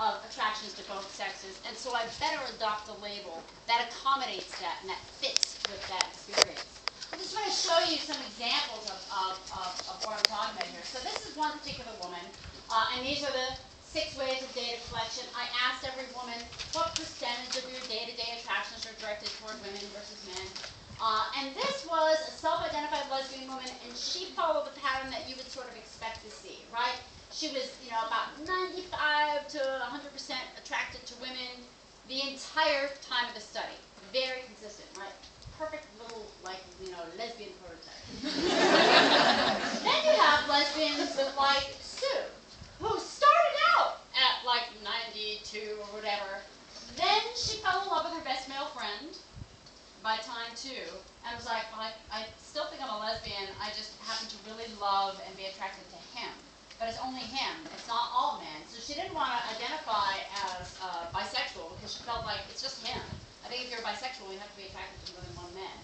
of attractions to both sexes, and so I better adopt a label that accommodates that and that fits with that experience. I just want to show you some examples of what I'm talking about here. So this is one particular woman, and these are the 6 ways of data collection. I asked every woman, what percentage of your day-to-day attractions are directed toward women versus men? And this was a self-identified lesbian woman, and she followed the pattern that you would sort of expect to see, right? She was, you know, about 95 to 100% attracted to women the entire time of the study. Very consistent, right? Perfect little, like, you know, lesbian prototype. Then you have lesbians like Sue, who started out at like 92 or whatever. Then she fell in love with her best male friend by time 2, and was like, well, I still think I'm a lesbian. I just happen to really love and be attracted to him. But it's only him. It's not all men. So she didn't want to identify as bisexual because she felt like it's just him. I think if you're bisexual, you have to be attracted to more than one man.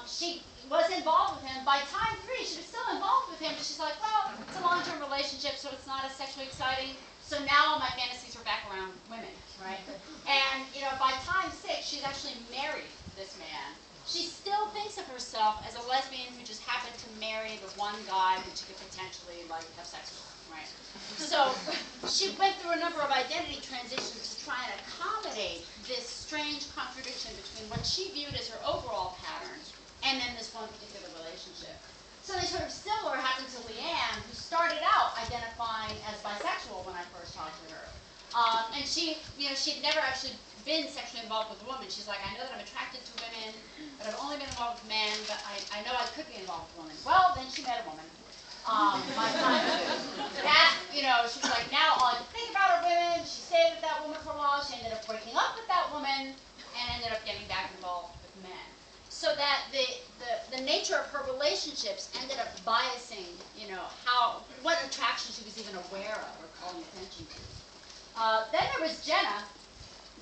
She was involved with him. By time 3, she was still involved with him, but she's like, well, it's a long-term relationship, so it's not as sexually exciting. So now my fantasies are back around women, right? And, you know, by time 6, she's actually married this man. She still thinks of herself as a lesbian who just happened to marry the one guy who she could potentially, like, have sex with, right? So she went through a number of identity transitions to try and accommodate this strange contradiction between what she viewed as her overall pattern and then this one particular relationship. Something sort of similar happened to Leanne, who started out identifying as bisexual when I first talked to her. And she, you know, she'd never actually been sexually involved with a woman. She's like, I know that I'm attracted to women, but I've only been involved with men, but I know I could be involved with women. Well, then she met a woman. My time that, you know, she was like, now all I can think about are women. She stayed with that woman for a while. She ended up breaking up with that woman and ended up getting back involved with men. So that the nature of her relationships ended up biasing, you know, what attraction she was even aware of or calling attention to. Then there was Jenna,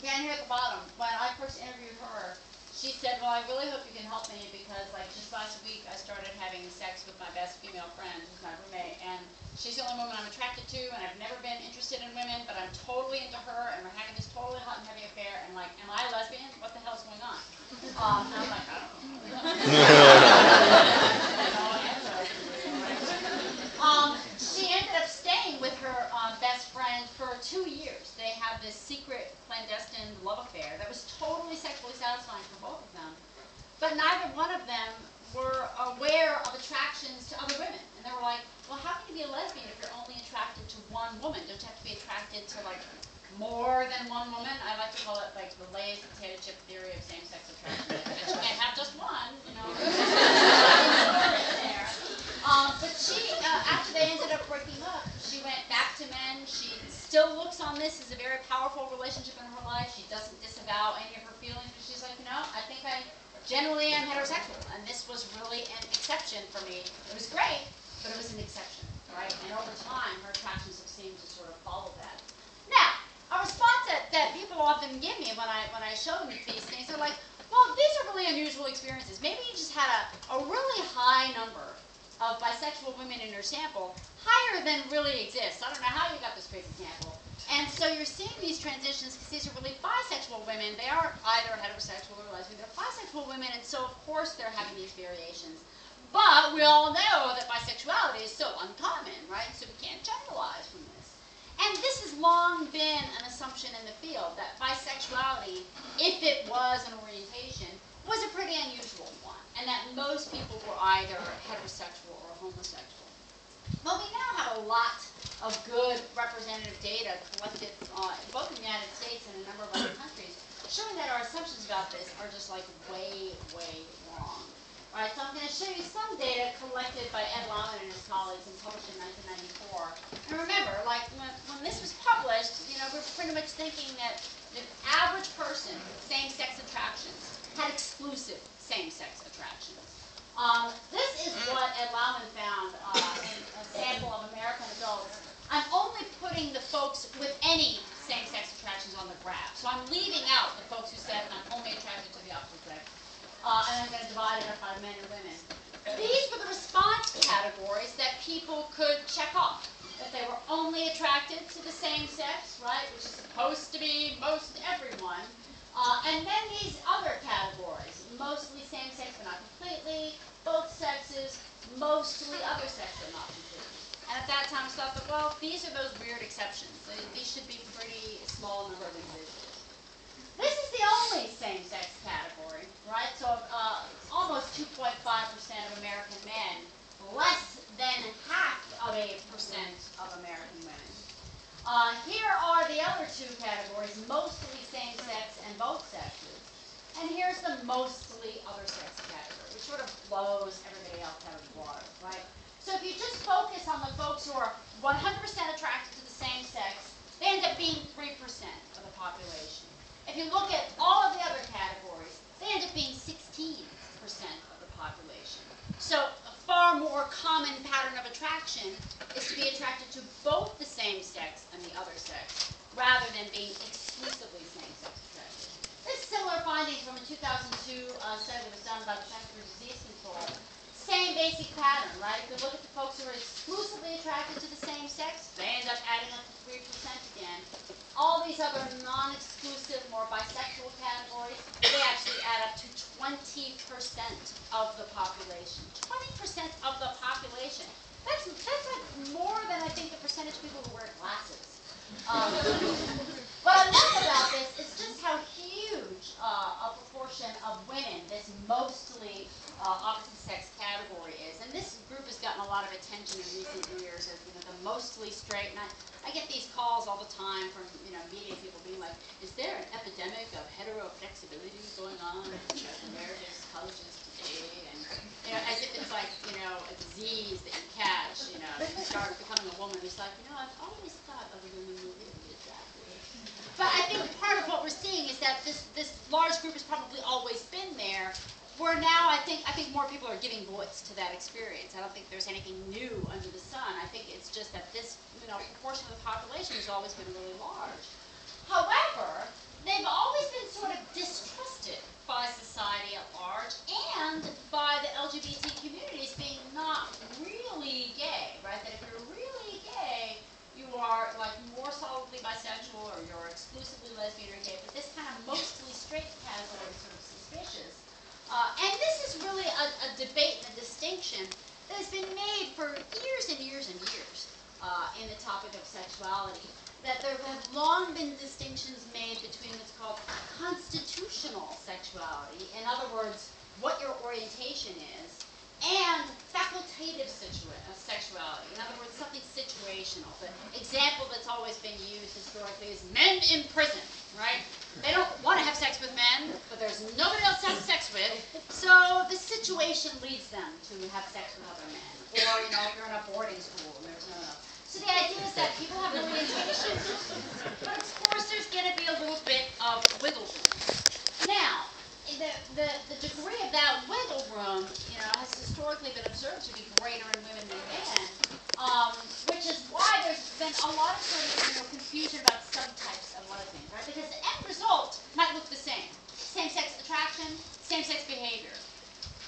down here at the bottom. When I first interviewed her, she said, well, I really hope you can help me because, like, just last week I started having sex with my best female friend, who's my roommate, and she's the only woman I'm attracted to, and I've never been interested in women, but I'm totally into her, and we're having this totally hot and heavy affair, and, like, am I a lesbian? What the hell's going on? And I'm like, I don't know. She ended up staying with her best friend for 2 years. They had this secret, clandestine love affair that was totally sexually satisfying for both of them. But neither one of them were aware of attractions to other women. And they were like, well, how can you be a lesbian if you're only attracted to one woman? Don't you have to be attracted to, like, more than one woman? I like to call it, like, the Lay's potato chip theory of same-sex attraction. But you can't have just one, you know. But she, after they ended up breaking up, she went back to men. She still looks on this as a very powerful relationship in her life. She doesn't disavow any of her feelings, but she's like, you know, I think I generally am heterosexual, and this was really an exception for me. It was great, but it was an exception, right? And over time, her attractions have seemed to sort of follow that. Now, a response that people often give me when I show them these things, they're like, well, these are really unusual experiences. Maybe you just had a really high number of bisexual women in your sample, higher than really exists. I don't know how you got this crazy sample. And so you're seeing these transitions because these are really bisexual women. They aren't either heterosexual or lesbian. They're bisexual women, and so of course they're having these variations. But we all know that bisexuality is so uncommon, right? So we can't generalize from this. And this has long been an assumption in the field, that bisexuality, if it was an orientation, was a pretty unusual one, and that most people were either heterosexual or homosexual. But we now have a lot of good representative data collected both in the United States and a number of other countries, showing that our assumptions about this are just like way, way wrong. All right, so I'm going to show you some data collected by Ed Lauman and his colleagues and published in 1994. And remember, like when this was published, you know, we're pretty much thinking that the average person with same-sex attractions had exclusive same-sex attractions. This is what Ed Lauman found in a sample of American adults. I'm only putting the folks with any same-sex attractions on the graph. So I'm leaving out the folks who said, I'm only attracted to the opposite sex. And I'm going to divide it up by men and women. These were the response categories that people could check off. that they were only attracted to the same sex, right, which is supposed to be most everyone. And then these other categories, mostly same sex but not completely, both sexes, mostly other sex but not completely. And at that time I thought that, well, these are those weird exceptions. These should be pretty small number of individuals. This is the only same-sex category, right? So almost 2.5% of American men, less than half of 8% of American women. Here are the other two categories, mostly same-sex and both sexes. And here's the mostly other sex category, which sort of blows everybody else out of the water, right? So if you just focus on the folks who are 100% attracted to the same sex, they end up being 3% of the population. If you look at all of the other categories, they end up being 16% of the population. So a far more common pattern of attraction is to be attracted to both the same sex and the other sex, rather than being exclusively same-sex attracted. There's similar findings from a 2002 study that was done by the Center for Disease Control. Same basic pattern, right? If you look at the folks who are exclusively attracted to the same sex, they end up adding up to 3% again. All these other non-exclusive, more bisexual categories, they actually add up to 20% of the population. 20% of the population. That's like more than I think the percentage of people who wear glasses. What I love about this is just how huge a proportion of women this mostly opposite sex category is. And this group has gotten a lot of attention in recent years as, you know, the mostly straight. And I get these calls all the time from, you know, media people being like, is there an epidemic of heteroflexibility going on at America's colleges today? And, you know, as if it's like, you know, a disease that you catch, you know, if you start becoming a woman. It's like, you know, I've always thought other women would be attractive. But I think part of what we're seeing is that this large group has probably always been there, where now I think more people are giving voice to that experience. I don't think there's anything new under the sun. I think it's just that this, you know, proportion of the population has always been really large. However, they've always been sort of distrusted by society at large and by the LGBT communities being not really gay, right? That if you're really gay, you are like more solidly bisexual or you're exclusively lesbian or gay, but this kind of mostly straight category is sort of suspicious. And this is really a debate and a distinction that has been made for years and years and years in the topic of sexuality. That there have long been distinctions made between what's called constitutional sexuality, in other words, what your orientation is, and facultative sexuality, in other words, something situational. The example that's always been used historically is men in prison, right? They don't want to have sex with men, but there's nobody else to have sex with, so the situation leads them to have sex with other men. Or, you know, if you're in a boarding school and there's no one else. So the idea is that people have orientation, but of course there's going to be a little bit of wiggle room. Now, the degree of that wiggle room, you know, has historically been observed to be greater in women than men, which is why there's been a lot of sort of, you know, confusion about subtypes of lesbians, right? Because the end result might look the same: same-sex attraction, same-sex behavior.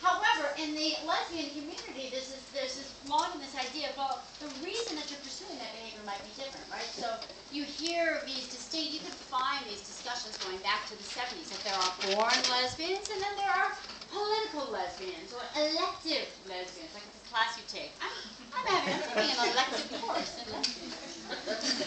However, in the lesbian community, there's this long in this idea of, well, the reason that you're pursuing that behavior might be different, right? So you hear these distinct, you can find these discussions going back to the 70s, that there are born lesbians and then there are political lesbians or elective lesbians, like it's a class you take. I'm taking an elective course in lesbianism.